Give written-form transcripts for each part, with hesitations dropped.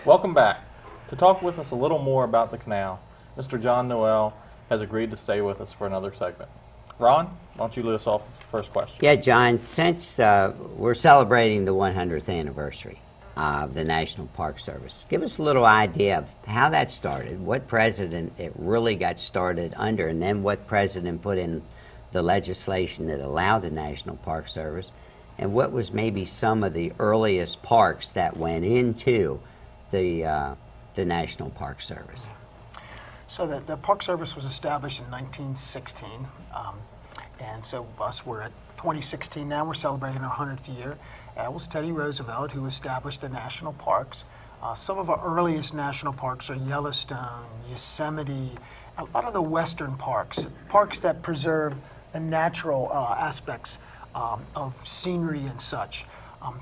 Welcome back. To talk with us a little more about the canal, Mr. John Noel has agreed to stay with us for another segment. Ron, why don't you lead us off with the first question? Yeah, John, since we're celebrating the 100th anniversary of the National Park Service, give us a little idea of how that started, what president it really got started under, and then what president put in the legislation that allowed the National Park Service, and what was maybe some of the earliest parks that went into the National Park Service. So the Park Service was established in 1916, and so we're at 2016 now. We're celebrating our 100th year. It was Teddy Roosevelt who established the national parks. Some of our earliest national parks are Yellowstone, Yosemite, a lot of the western parks that preserve the natural aspects of scenery and such.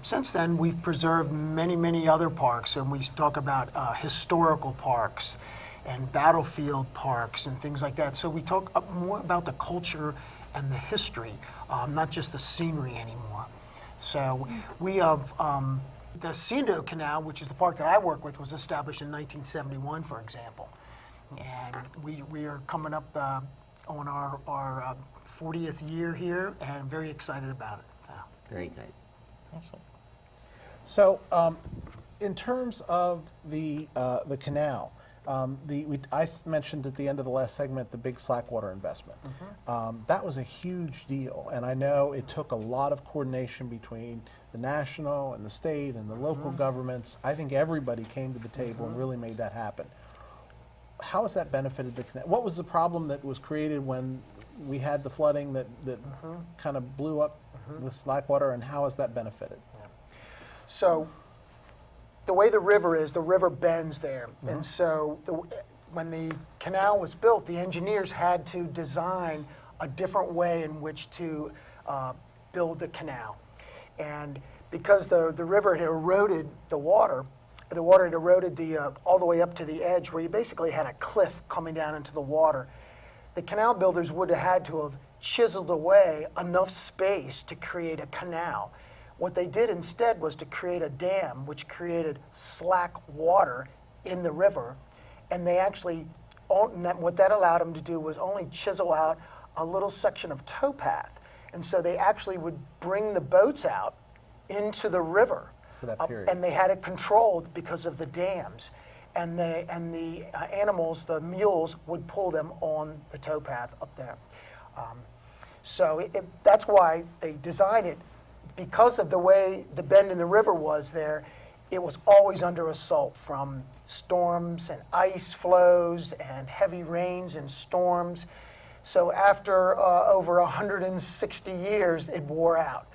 Since then, we've preserved many other parks, and we talk about historical parks and battlefield parks and things like that. So we talk more about the culture and the history, not just the scenery anymore. So we have the Cindo Canal, which is the park that I work with, was established in 1971, for example. And we are coming up on our 40th year here, and very excited about it. So. Very good. Excellent. So, in terms of the canal, I mentioned at the end of the last segment the big slackwater investment. That was a huge deal, and I know it took a lot of coordination between the national and the state and the local governments. I think everybody came to the table and really made that happen. How has that benefited the canal? What was the problem that was created when we had the flooding that kind of blew up the slackwater, and how has that benefited? So the way the river bends there. And so when the canal was built, the engineers had to design a different way in which to build the canal. And because the river had eroded the water had eroded all the way up to the edge where you basically had a cliff coming down into the water, the canal builders would have had to have chiseled away enough space to create a canal. What they did instead was to create a dam which created slack water in the river, and they actually, what that allowed them to do was only chisel out a little section of towpath. And so they actually would bring the boats out into the river. For that period. And they had it controlled because of the dams. And the animals, the mules, would pull them on the towpath up there. So that's why they designed it. Because of the way the bend in the river was there, it was always under assault from storms and ice flows and heavy rains and storms. So after over 160 years, it wore out,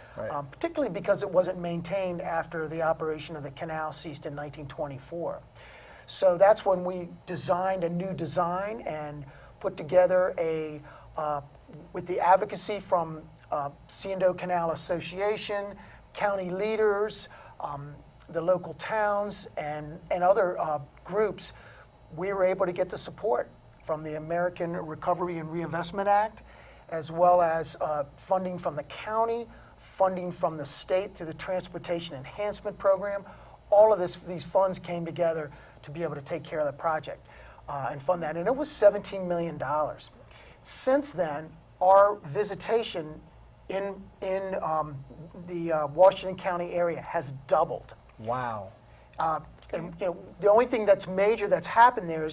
particularly because it wasn't maintained after the operation of the canal ceased in 1924. So that's when we designed a new design and put together with the advocacy from Cindo Canal Association, county leaders, the local towns, and other groups, we were able to get the support from the American Recovery and Reinvestment Act, as well as funding from the county, funding from the state through the Transportation Enhancement Program. All of these funds came together to be able to take care of the project and fund that. And it was $17 million. Since then, our visitation in the Washington County area has doubled. Wow. And the only thing that's major that's happened there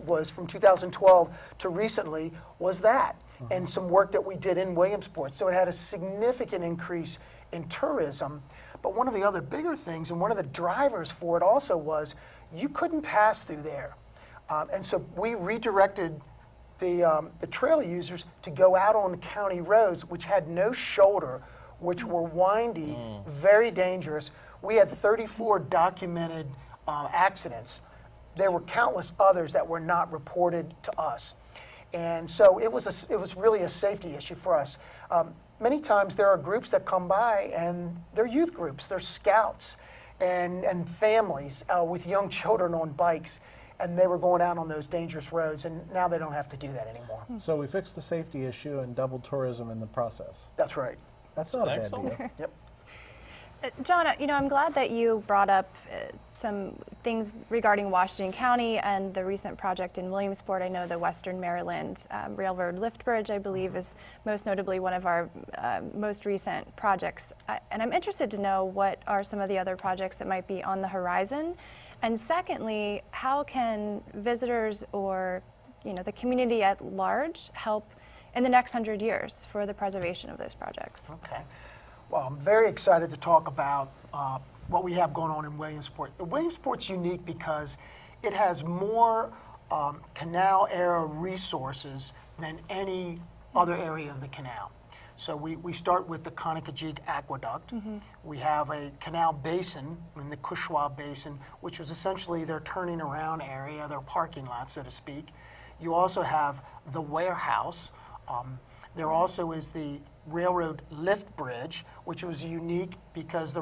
was from 2012 to recently was that, and some work that we did in Williamsport. So it had a significant increase in tourism. But one of the other bigger things, and one of the drivers for it also, was you couldn't pass through there. And so we redirected the trail users to go out on county roads, which had no shoulder, which were windy, very dangerous. We had 34 documented accidents. There were countless others that were not reported to us. And so it was really a safety issue for us. Many times there are groups that come by, and they're youth groups, they're scouts and families with young children on bikes, and they were going out on those dangerous roads, and now they don't have to do that anymore. So we fixed the safety issue and doubled tourism in the process. That's right. That's not a bad Excellent. deal. Yep. John, I'm glad that you brought up some things regarding Washington County and the recent project in Williamsport. I know the Western Maryland Railroad Lift Bridge, I believe, is most notably one of our most recent projects. And I'm interested to know what are some of the other projects that might be on the horizon. And secondly, how can visitors or the community at large help in the next 100 years for the preservation of those projects? Okay. Well, I'm very excited to talk about what we have going on in Williamsport. Williamsport's unique because it has more canal era resources than any other area of the canal. So we start with the Conococheague Aqueduct. We have a canal basin in the Cushwa Basin, which was essentially their turning around area, their parking lot, so to speak. You also have the warehouse. There also is the railroad lift bridge, which was unique because the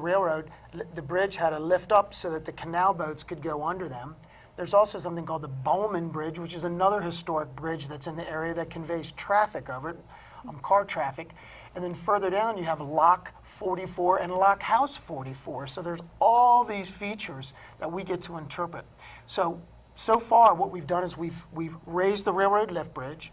bridge had a lift up so that the canal boats could go under them. There's also something called the Bowman Bridge, which is another historic bridge that's in the area that conveys traffic over it, car traffic. And then further down, you have Lock 44 and Lock House 44. So there's all these features that we get to interpret. So far, what we've done is we've raised the railroad lift bridge.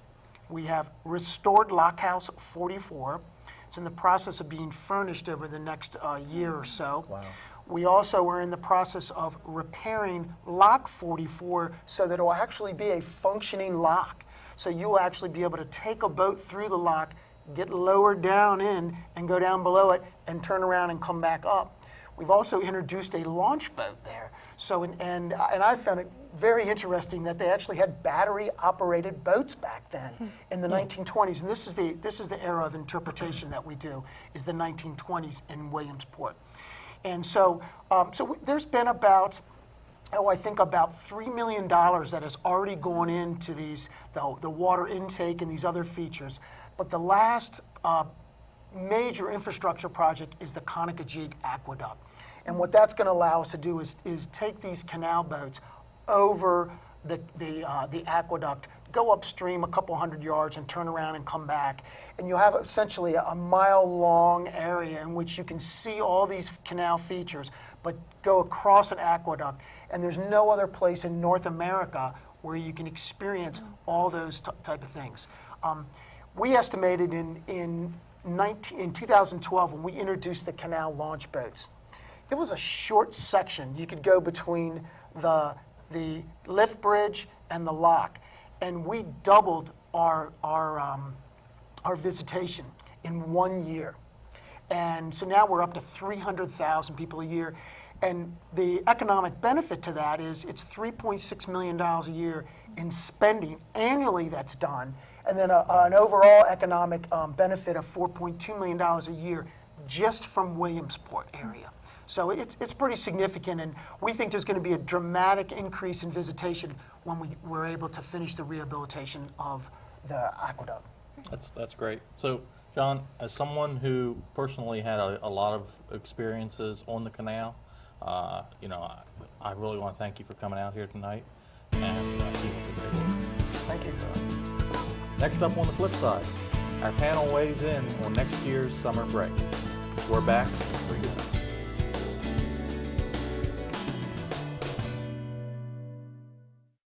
We have restored Lock House 44. It's in the process of being furnished over the next year or so. Wow. We also are in the process of repairing Lock 44 so that it will actually be a functioning lock. So you will actually be able to take a boat through the lock, get lowered down in, and go down below it, and turn around and come back up. We've also introduced a launch boat there. So, and I found it very interesting that they actually had battery-operated boats back then in the 1920s. And this is the era of interpretation that we do, is the 1920s in Williamsport. And so, there's been about $3 million that has already gone into the water intake and these other features. But the last major infrastructure project is the Conococheague Aqueduct. And what that's going to allow us to do is take these canal boats over the aqueduct, go upstream a couple hundred yards and turn around and come back. And you'll have essentially a mile-long area in which you can see all these canal features, but go across an aqueduct. And there's no other place in North America where you can experience all those type of things. We estimated in 2012 when we introduced the canal launch boats, it was a short section. You could go between the lift bridge and the lock, and we doubled our visitation in 1 year. And so now we're up to 300,000 people a year. And the economic benefit to that is it's $3.6 million a year in spending annually that's done, and then an overall economic benefit of $4.2 million a year just from Williamsport area. So it's pretty significant, and we think there's going to be a dramatic increase in visitation when we're able to finish the rehabilitation of the aqueduct. That's great. So, John, as someone who personally had a lot of experiences on the canal, I really want to thank you for coming out here tonight and keep up the great work. Thank you. Next up on the flip side, our panel weighs in on next year's summer break. We're back in 3 minutes.